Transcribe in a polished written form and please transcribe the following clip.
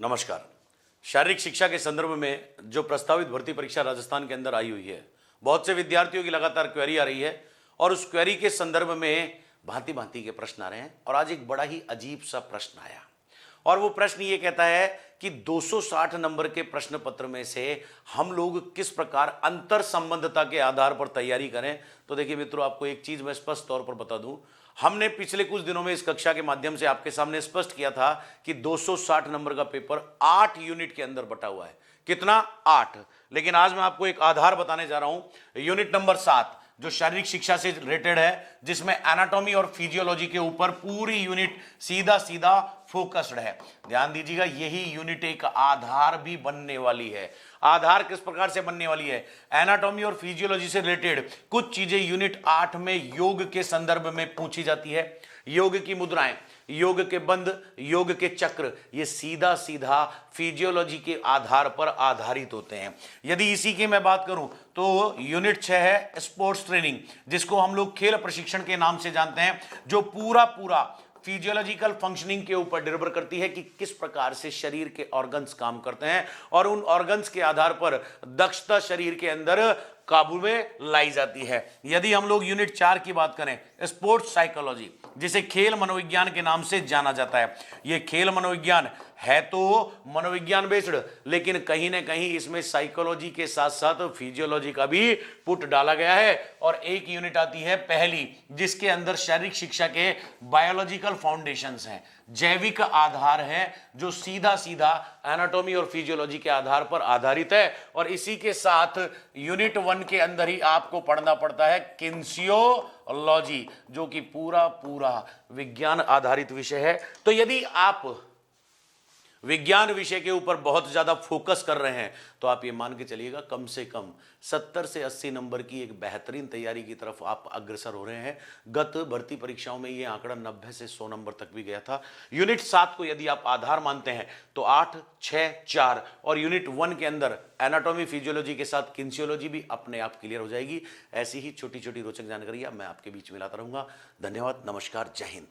नमस्कार। शारीरिक शिक्षा के संदर्भ में जो प्रस्तावित भर्ती परीक्षा राजस्थान के अंदर आई हुई है, बहुत से विद्यार्थियों की लगातार क्वेरी आ रही है और उस क्वेरी के संदर्भ में भांति भांति के प्रश्न आ रहे हैं। और आज एक बड़ा ही अजीब सा प्रश्न आया और वो प्रश्न ये कहता है कि 260 नंबर के प्रश्न पत्र में से हम लोग किस प्रकार अंतर संबंधता के आधार पर तैयारी करें। तो देखिए मित्रों, आपको एक चीज मैं स्पष्ट तौर पर बता दूं, हमने पिछले कुछ दिनों में इस कक्षा के माध्यम से आपके सामने स्पष्ट किया था कि 260 नंबर का पेपर 8 यूनिट के अंदर बटा हुआ है। कितना? 8। लेकिन आज मैं आपको एक आधार बताने जा रहा हूं, यूनिट नंबर 7 जो शारीरिक शिक्षा से रिलेटेड है, जिसमें एनाटॉमी और फिजियोलॉजी के ऊपर पूरी यूनिट सीधा सीधा फोकस्ड है। ध्यान दीजिएगा, यही यूनिट एक आधार भी बनने वाली है। आधार किस प्रकार से बनने वाली है? एनाटॉमी और फिजियोलॉजी से रिलेटेड कुछ चीजें यूनिट 8 में योग के संदर्भ में पूछी जाती है। योग की मुद्राएं, योग के बंध, योग के चक्र, ये सीधा सीधा फिजियोलॉजी के आधार पर आधारित होते हैं। यदि इसी की मैं बात करूं तो यूनिट 6 है स्पोर्ट्स ट्रेनिंग, जिसको हम लोग खेल प्रशिक्षण के नाम से जानते हैं, जो पूरा फिजियोलॉजिकल फंक्शनिंग के ऊपर निर्भर करती है कि किस प्रकार से शरीर के ऑर्गन्स काम करते हैं और उन ऑर्गन्स के आधार पर दक्षता शरीर के अंदर काबू में लाई जाती है। यदि हम लोग यूनिट 4 की बात करें, स्पोर्ट्स साइकोलॉजी, जिसे खेल मनोविज्ञान के नाम से जाना जाता है, यह खेल मनोविज्ञान है तो मनोविज्ञान बेस्ड, लेकिन कहीं ना कहीं इसमें साइकोलॉजी के साथ साथ फिजियोलॉजी का भी पुट डाला गया है। और एक यूनिट आती है पहली, जिसके अंदर शारीरिक शिक्षा के बायोलॉजिकल फाउंडेशंस हैं, जैविक आधार है, जो सीधा सीधा एनाटॉमी और फिजियोलॉजी के आधार पर आधारित है। और इसी के साथ यूनिट 1 के अंदर ही आपको पढ़ना पड़ता है किन्सियोलॉजी, जो कि पूरा विज्ञान आधारित विषय है। तो यदि आप विज्ञान विषय के ऊपर बहुत ज्यादा फोकस कर रहे हैं तो आप ये मान के चलिएगा कम से कम 70 से 80 नंबर की एक बेहतरीन तैयारी की तरफ आप अग्रसर हो रहे हैं। गत भर्ती परीक्षाओं में ये आंकड़ा 90 से 100 नंबर तक भी गया था। यूनिट 7 को यदि आप आधार मानते हैं तो 8, 6, 4 और यूनिट 1 के अंदर एनाटॉमी फिजियोलॉजी के साथ किन्सियोलॉजी भी अपने आप क्लियर हो जाएगी। ऐसी ही छोटी छोटी रोचक जानकारियां मैं आपके बीच में लाता रहूंगा। धन्यवाद, नमस्कार, जय हिंद।